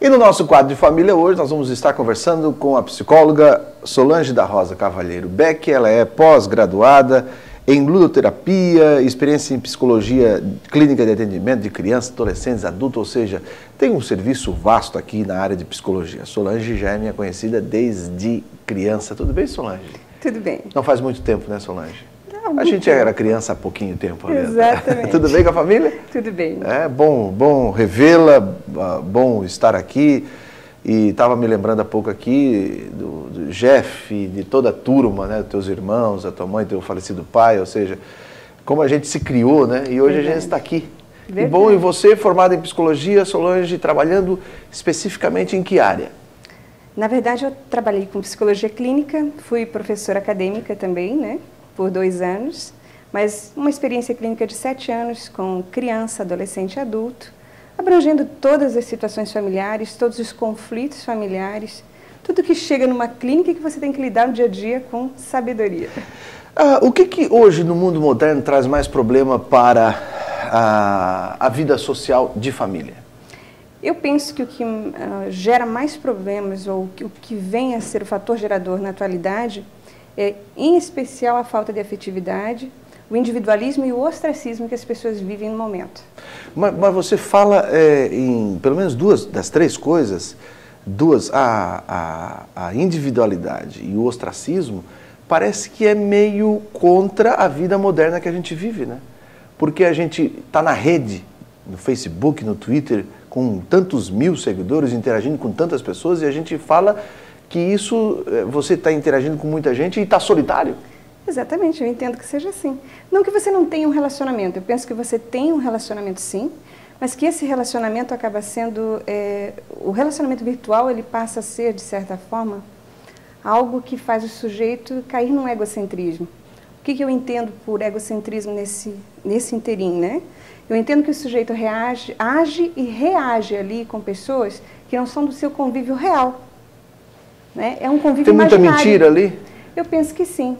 E no nosso quadro de família hoje nós vamos estar conversando com a psicóloga Solange da Rosa Cavalheiro Beck. Ela é pós-graduada em ludoterapia, experiência em psicologia clínica de atendimento de crianças, adolescentes, adultos, ou seja, tem um serviço vasto aqui na área de psicologia. Solange já é minha conhecida desde criança. Tudo bem, Solange? Tudo bem. Não faz muito tempo, né, Solange? Não, a gente era criança há pouquinho tempo. Exatamente. Tudo bem com a família? Tudo bem. É bom revê-la, bom estar aqui. E estava me lembrando há pouco aqui do Jeff, de toda a turma, né, dos teus irmãos, da tua mãe, do teu falecido pai, ou seja, como a gente se criou, né? E hoje a gente está aqui. E bom, e você, formada em psicologia, Solange, trabalhando especificamente em que área? Na verdade, eu trabalhei com psicologia clínica, fui professora acadêmica também, né, por 2 anos, mas uma experiência clínica de 7 anos com criança, adolescente e adulto, abrangendo todas as situações familiares, todos os conflitos familiares, tudo que chega numa clínica que você tem que lidar no dia a dia com sabedoria. O que hoje no mundo moderno traz mais problema para a vida social de família? Eu penso que o que gera mais problemas, ou o que vem a ser o fator gerador na atualidade, é em especial a falta de afetividade, o individualismo e o ostracismo que as pessoas vivem no momento. Mas você fala em pelo menos 2 das 3 coisas, a individualidade e o ostracismo, parece que é meio contra a vida moderna que a gente vive, né? Porque a gente está na rede, no Facebook, no Twitter, com tantos mil seguidores, interagindo com tantas pessoas, e a gente fala que isso, você está interagindo com muita gente e está solitário. Exatamente, eu entendo que seja assim. Não que você não tenha um relacionamento, eu penso que você tem um relacionamento sim, mas que esse relacionamento acaba sendo, o relacionamento virtual ele passa a ser, de certa forma, algo que faz o sujeito cair num egocentrismo. O que eu entendo por egocentrismo nesse inteirinho, né? Eu entendo que o sujeito age e reage ali com pessoas que não são do seu convívio real. Né? É um convívio imaginário. Tem muita mentira ali? Eu penso que sim.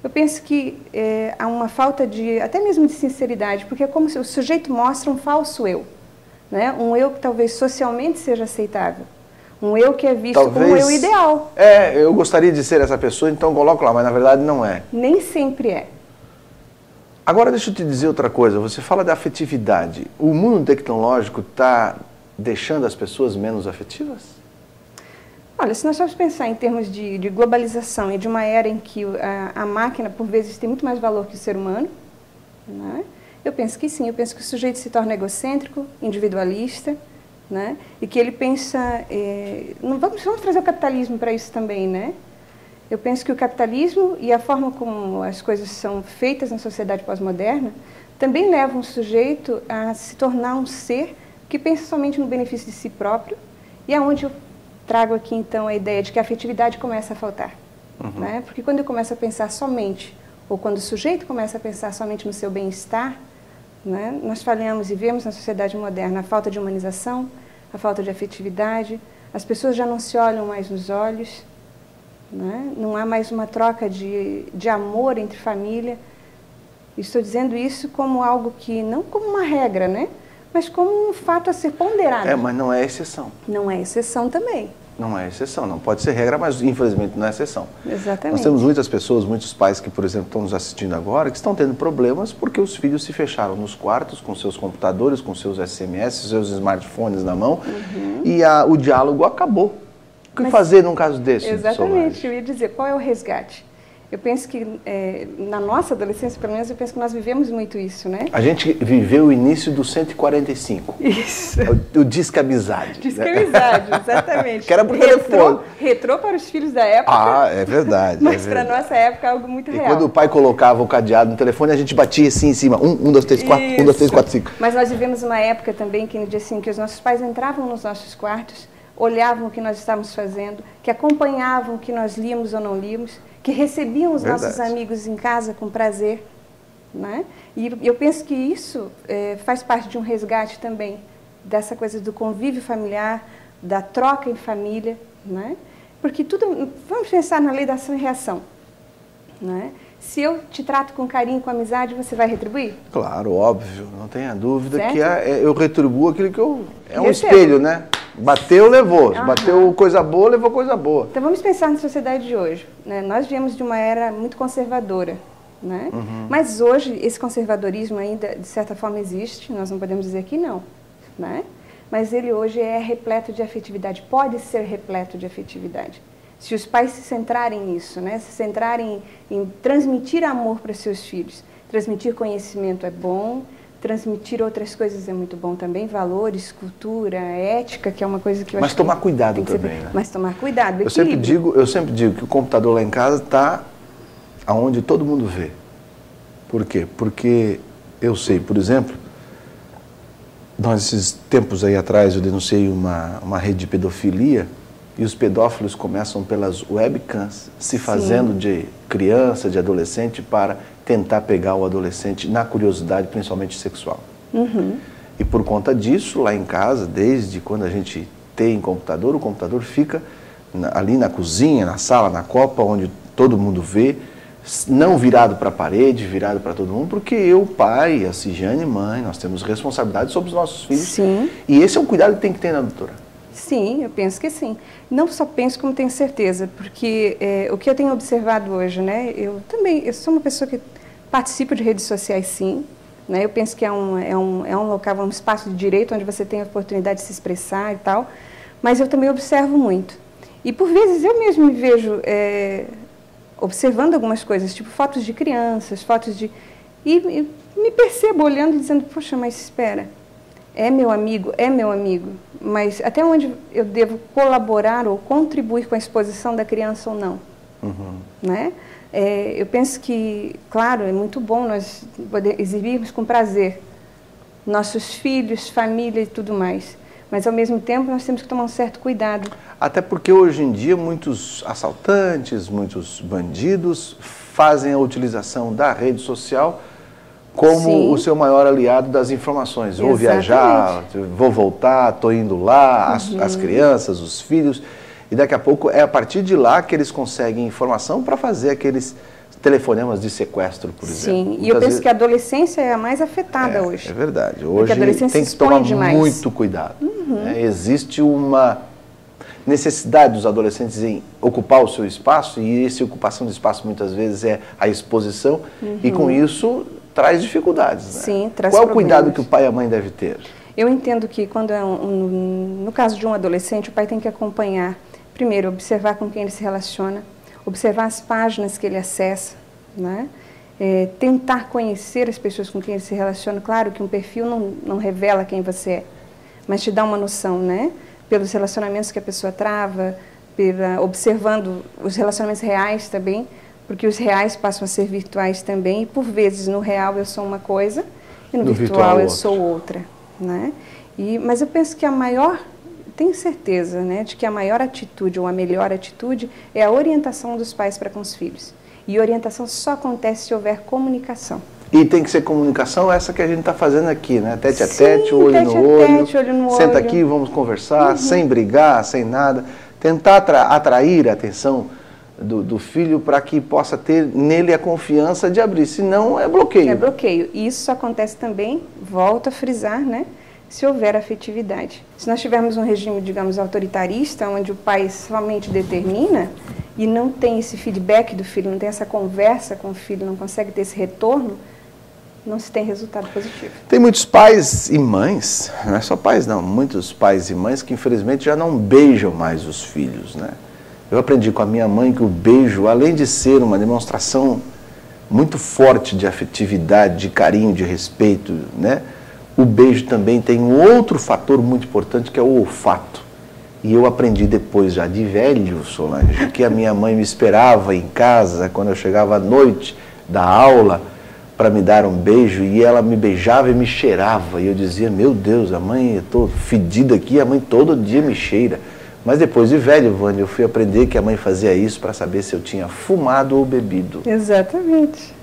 Eu penso que há uma falta de, até mesmo de sinceridade, porque é como se o sujeito mostra um falso eu, né? Um eu que talvez socialmente seja aceitável, um eu que é visto como um eu ideal. Eu gostaria de ser essa pessoa, então coloco lá, mas na verdade não é. Nem sempre é. Agora deixa eu te dizer outra coisa, você fala da afetividade. O mundo tecnológico está deixando as pessoas menos afetivas? Olha, se nós formos pensar em termos de globalização e de uma era em que a máquina, por vezes, tem muito mais valor que o ser humano, né? Eu penso que sim, eu penso que o sujeito se torna egocêntrico, individualista, né? E que ele pensa... vamos trazer o capitalismo para isso também, né? Eu penso que o capitalismo e a forma como as coisas são feitas na sociedade pós-moderna também levam o sujeito a se tornar um ser que pensa somente no benefício de si próprio, e aonde eu trago aqui, então, a ideia de que a afetividade começa a faltar. Uhum. Né? Porque quando eu começo a pensar somente, ou quando o sujeito começa a pensar somente no seu bem-estar, né, nós falhamos e vemos na sociedade moderna a falta de humanização, a falta de afetividade, as pessoas já não se olham mais nos olhos, né? Não há mais uma troca de amor entre família. Estou dizendo isso como algo que, não como uma regra, né? Mas como um fato a ser ponderado. Mas não é exceção. Não é exceção também. Não é exceção, não pode ser regra, mas infelizmente não é exceção. Exatamente. Nós temos muitas pessoas, muitos pais que, por exemplo, estão nos assistindo agora, que estão tendo problemas porque os filhos se fecharam nos quartos com seus computadores, com seus SMS, seus smartphones na mão, e o diálogo acabou. O que fazer num caso desse? Exatamente, eu ia dizer, qual é o resgate? Eu penso que, na nossa adolescência, pelo menos, eu penso que nós vivemos muito isso, né? A gente viveu o início do 145. Isso. O Disque Amizade. Disque Amizade, exatamente. Que era por telefone. Retrô para os filhos da época. Ah, é verdade. Mas para a nossa época é algo muito real. E quando o pai colocava o cadeado no telefone, a gente batia assim em cima. 1, 2, 3, 4, 1, 2, 3, 4, 5. Mas nós vivemos uma época também que, no dia assim, que os nossos pais entravam nos nossos quartos, olhavam o que nós estávamos fazendo, que acompanhavam o que nós líamos ou não líamos, que recebiam os nossos amigos em casa com prazer, né? E eu penso que isso faz parte de um resgate também, dessa coisa do convívio familiar, da troca em família, né? Porque tudo, vamos pensar na lei da ação e reação, né? Se eu te trato com carinho, com amizade, você vai retribuir? Claro, óbvio, não tenha dúvida certo? Que eu retribuo aquilo que eu... É um espelho, né? Bateu, levou. Bateu coisa boa, levou coisa boa. Então vamos pensar na sociedade de hoje, né? Nós viemos de uma era muito conservadora, né? Mas hoje esse conservadorismo ainda, de certa forma, existe, nós não podemos dizer que não, né? Mas ele hoje é repleto de afetividade, pode ser repleto de afetividade. Se os pais se centrarem nisso, né? Se centrarem em transmitir amor para seus filhos. Transmitir conhecimento é bom, transmitir outras coisas é muito bom também, valores, cultura, ética, que é uma coisa que eu acho que... Mas tomar cuidado também, né? Mas tomar cuidado, eu sempre digo que o computador lá em casa está aonde todo mundo vê. Por quê? Porque eu sei, por exemplo, nós esses tempos aí atrás eu denunciei uma rede de pedofilia e os pedófilos começam pelas webcams, se fazendo de criança, de adolescente, para tentar pegar o adolescente na curiosidade, principalmente sexual. E por conta disso, lá em casa, desde quando a gente tem computador, o computador fica ali na cozinha, na sala, na copa, onde todo mundo vê, não virado para a parede, virado para todo mundo, porque eu, pai, a Cigiane, mãe, nós temos responsabilidade sobre os nossos filhos. Sim. E esse é um cuidado que tem que ter, né, doutora? Sim, eu penso que sim. Não só penso, como tenho certeza, porque o que eu tenho observado hoje, né, eu sou uma pessoa que participo de redes sociais, sim, né, eu penso que é um local, um espaço de direito onde você tem a oportunidade de se expressar e tal, mas eu também observo muito. E por vezes eu mesmo me vejo observando algumas coisas, tipo fotos de crianças, e me percebo olhando e dizendo, poxa, mas espera, é meu amigo, mas até onde eu devo colaborar ou contribuir com a exposição da criança ou não? Né? Eu penso que, claro, é muito bom nós poder exibirmos com prazer nossos filhos, família e tudo mais, mas ao mesmo tempo nós temos que tomar um certo cuidado. Até porque hoje em dia muitos assaltantes, muitos bandidos fazem a utilização da rede social como o seu maior aliado das informações. Vou viajar, vou voltar, estou indo lá, as crianças, os filhos, e daqui a pouco é a partir de lá que eles conseguem informação para fazer aqueles telefonemas de sequestro, por exemplo. Sim, e eu penso que a adolescência é a mais afetada hoje. É verdade. Hoje tem que tomar muito cuidado. Existe uma necessidade dos adolescentes em ocupar o seu espaço, e essa ocupação de espaço muitas vezes é a exposição, e com isso traz dificuldades, né? Sim, traz Qual é o problemas. cuidado que o pai e a mãe devem ter? Eu entendo que quando no caso de um adolescente, o pai tem que acompanhar, primeiro, observar com quem ele se relaciona, observar as páginas que ele acessa, né? Tentar conhecer as pessoas com quem ele se relaciona. Claro que um perfil não revela quem você é, mas te dá uma noção, né? Pelos relacionamentos que a pessoa trava, observando os relacionamentos reais também, porque os reais passam a ser virtuais também, e por vezes no real eu sou uma coisa e no virtual eu sou outra, né? Mas eu penso que tenho certeza, né, de que a maior atitude ou a melhor atitude é a orientação dos pais para com os filhos. E orientação só acontece se houver comunicação. E tem que ser comunicação essa que a gente está fazendo aqui, né? Tete a tete, olho no olho. Senta aqui, vamos conversar, sem brigar, sem nada. Tentar atrair a atenção do filho para que possa ter nele a confiança de abrir, senão é bloqueio. É bloqueio. E isso acontece também, volto a frisar, né? Se houver afetividade. Se nós tivermos um regime, digamos, autoritarista, onde o pai somente determina e não tem esse feedback do filho, não tem essa conversa com o filho, não consegue ter esse retorno, não se tem resultado positivo. Tem muitos pais e mães, não é só pais não, muitos pais e mães que infelizmente já não beijam mais os filhos, né? Eu aprendi com a minha mãe que o beijo, além de ser uma demonstração muito forte de afetividade, de carinho, de respeito, né? O beijo também tem um outro fator muito importante, que é o olfato. E eu aprendi depois, já de velho, Solange, que a minha mãe me esperava em casa, quando eu chegava à noite da aula, para me dar um beijo, e ela me beijava e me cheirava. E eu dizia, meu Deus, a mãe, eu estou fedida aqui, a mãe todo dia me cheira. Mas depois de velho, Vânia, eu fui aprender que a mãe fazia isso para saber se eu tinha fumado ou bebido. Exatamente.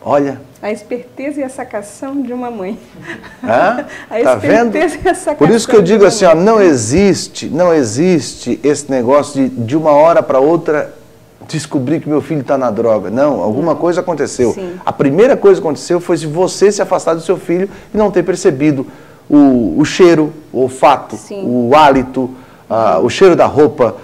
Olha. A esperteza e a sacação de uma mãe. Ah, tá vendo? E a sacação. Por isso que eu digo assim, ó, não existe esse negócio de uma hora para outra descobrir que meu filho está na droga. Não, alguma coisa aconteceu. Sim. A primeira coisa que aconteceu foi se você se afastar do seu filho e não ter percebido o cheiro, o olfato, Sim. o hálito, o cheiro da roupa.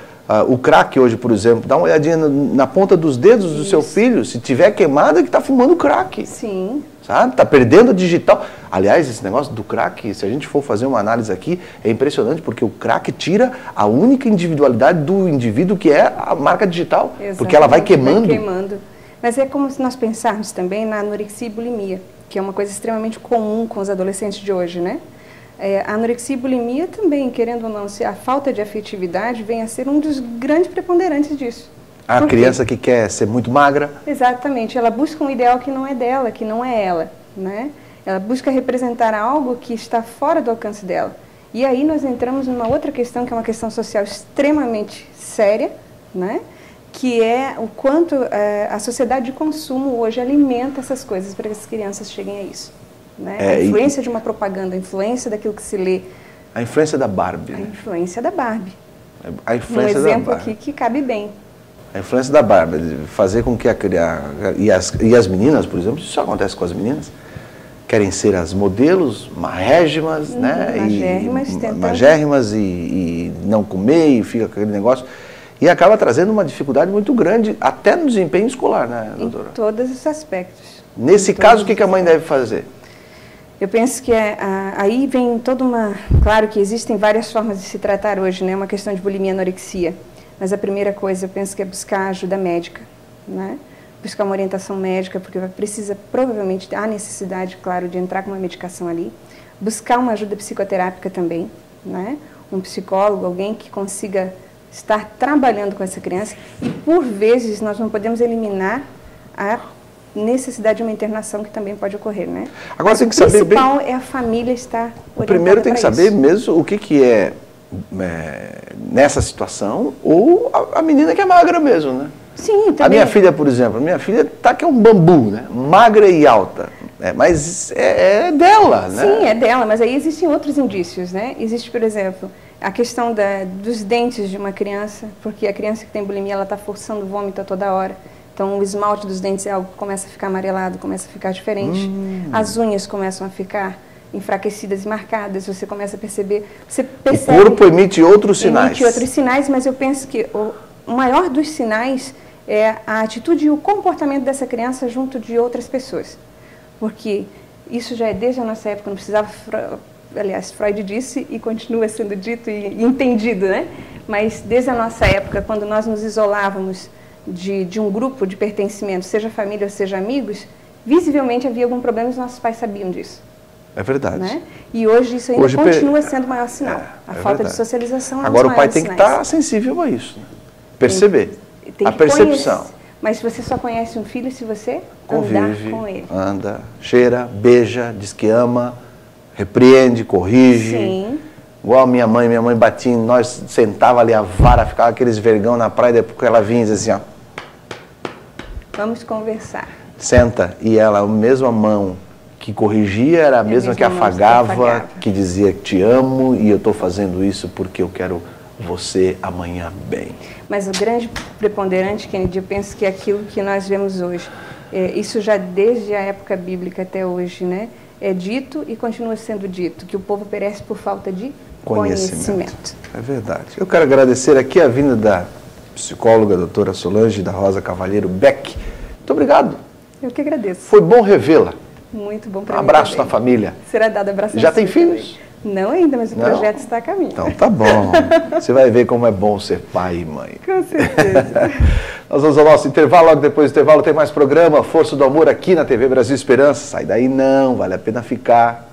O crack hoje, por exemplo, dá uma olhadinha na ponta dos dedos do seu filho, se tiver queimada, que está fumando crack. Sim. Sabe? Está perdendo o digital. Aliás, esse negócio do crack, se a gente for fazer uma análise aqui, é impressionante, porque o crack tira a única individualidade do indivíduo, que é a marca digital. Exatamente. Porque ela vai queimando. Vai queimando. Mas é como se nós pensarmos também na anorexia e bulimia, que é uma coisa extremamente comum com os adolescentes de hoje, né? A anorexia e bulimia também, querendo ou não, a falta de afetividade vem a ser um dos grandes preponderantes disso. A criança que quer ser muito magra. Exatamente, ela busca um ideal que não é dela, que não é ela, né? Ela busca representar algo que está fora do alcance dela. E aí nós entramos numa outra questão, que é uma questão social extremamente séria, né? Que é o quanto a sociedade de consumo hoje alimenta essas coisas para que as crianças cheguem a isso. Né? A influência de uma propaganda, a influência daquilo que se lê. A influência da Barbie. A influência da Barbie. A influência um exemplo da Barbie. aqui que cabe bem. A influência da Barbie, de fazer com que e as meninas, por exemplo, isso acontece com as meninas, querem ser as modelos magérrimas, né? Magérrimas e não comer, e fica com aquele negócio. E acaba trazendo uma dificuldade muito grande, até no desempenho escolar, né, doutora? Em todos os aspectos. Nesse caso, o que a mãe deve fazer? Eu penso que aí vem toda uma... Claro que existem várias formas de se tratar hoje, né? Uma questão de bulimia e anorexia. Mas a primeira coisa, eu penso que é buscar ajuda médica, né? Buscar uma orientação médica, porque precisa, provavelmente, há necessidade, claro, de entrar com uma medicação ali. Buscar uma ajuda psicoterápica também, né? Um psicólogo, alguém que consiga estar trabalhando com essa criança. E, por vezes, nós não podemos eliminar a necessidade de uma internação que também pode ocorrer, né? Agora, mas tem que saber bem... O principal é a família estar orientada. Primeiro tem que saber mesmo o que é nessa situação, ou a menina que é magra mesmo, né? Sim, também. A minha filha, por exemplo, tá que é um bambu, né? Magra e alta. Mas é dela, né? Sim, é dela, mas aí existem outros indícios, né? Existe, por exemplo, a questão dos dentes de uma criança, porque a criança que tem bulimia, ela está forçando o vômito a toda hora. Então, o esmalte dos dentes é algo que começa a ficar amarelado, começa a ficar diferente. As unhas começam a ficar enfraquecidas e marcadas, você começa a perceber... Você percebe, o corpo emite outros sinais. Emite outros sinais, mas eu penso que o maior dos sinais é a atitude e o comportamento dessa criança junto de outras pessoas. Porque isso já é desde a nossa época, não precisava... Aliás, Freud disse e continua sendo dito e entendido, né? Mas desde a nossa época, quando nós nos isolávamos de um grupo de pertencimento, seja família ou seja amigos, visivelmente havia algum problema e os nossos pais sabiam disso. É verdade. Né? E hoje isso ainda continua sendo o maior sinal. A falta de socialização é um dos Agora o pai maiores tem que estar sensível a isso, né? Perceber. Tem a percepção. Mas você só conhece um filho se você convive, andar com ele. Anda, cheira, beija, diz que ama, repreende, corrige. Sim. Igual a minha mãe batia em nós, sentava ali a vara, ficava aqueles vergão na praia, depois ela vinha e dizia assim, ó. Vamos conversar. Senta, e ela, a mesma mão que corrigia, era a mesma que afagava, que dizia que te amo e eu estou fazendo isso porque eu quero você amanhã bem. Mas o grande preponderante, Kennedy, eu penso que é aquilo que nós vemos hoje. Isso já desde a época bíblica até hoje, né? É dito e continua sendo dito, que o povo perece por falta de conhecimento. É verdade. Eu quero agradecer aqui a vinda da psicóloga doutora Solange da Rosa Cavalheiro Beck. Muito obrigado. Eu que agradeço. Foi bom revê-la. Muito bom para mim. Um abraço na família. Será dado abraço. Já tem filhos? Não ainda, mas o projeto está a caminho. Então tá bom. Você vai ver como é bom ser pai e mãe. Com certeza. Nós vamos ao nosso intervalo. Logo depois do intervalo tem mais programa Força do Amor aqui na TV Brasil Esperança. Sai daí não, vale a pena ficar.